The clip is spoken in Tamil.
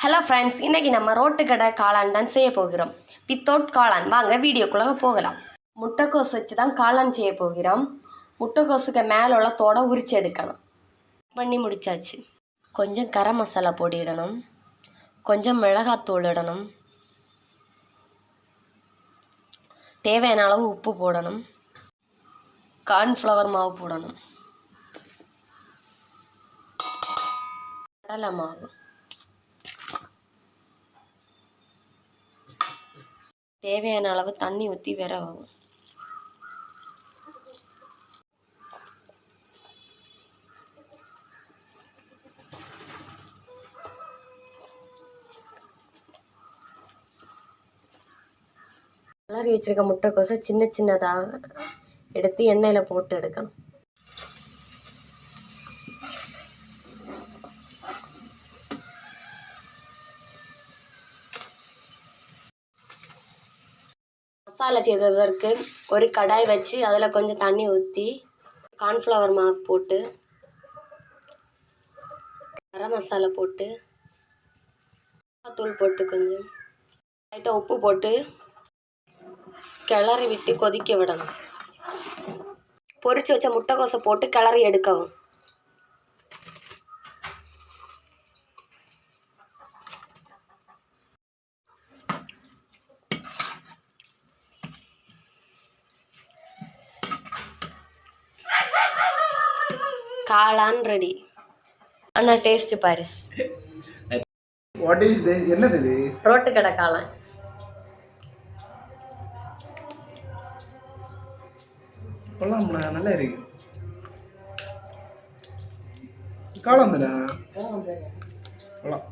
ஹலோ ஃப்ரெண்ட்ஸ், இன்றைக்கி நம்ம ரோட்டு கடை காளான் தான் செய்ய போகிறோம். வித்தவுட் காளான். வாங்க வீடியோக்குள்ளே போகலாம். முட்டைக்கோஸ் வச்சு தான் காளான் செய்ய போகிறோம். முட்டைக்கோஸுக்கு மேலே உள்ள தோடை உரிச்சு எடுக்கணும். பண்ணி முடிச்சாச்சு. கொஞ்சம் கரம் மசாலா போட்டிடணும், கொஞ்சம் மிளகாத்தூள் இடணும், தேவையான அளவு உப்பு போடணும், கார்ன்ஃப்ளவர் மாவு போடணும், கடலை மாவு, தேவையான அளவு தண்ணி ஊற்றி விரவும். கிளறி வச்சிருக்க முட்டைக்கோசை சின்ன சின்னதாக எடுத்து எண்ணெயில் போட்டு எடுக்கணும். மசாலா செய்வதற்கு ஒரு கடாய் வச்சு அதில் கொஞ்சம் தண்ணி ஊற்றி கார்ன்ஃப்ளவர் மாவு போட்டு கரம் மசாலா போட்டு தூள் போட்டு கொஞ்சம் லைட்டாக உப்பு போட்டு கிளறி விட்டு கொதிக்க விடணும். பொரிச்சு வச்ச முட்டைக்கோசை போட்டு கிளறி எடுக்கவும். காளான் ரெடி. அண்ணா டேஸ்ட் பாரு. What is this? என்னது இது? ரோட்டு கடை காளான். கொள்ளாம்ண்ணா, நல்லா இருக்கு. காளான் தானே? கொள்ளாம்.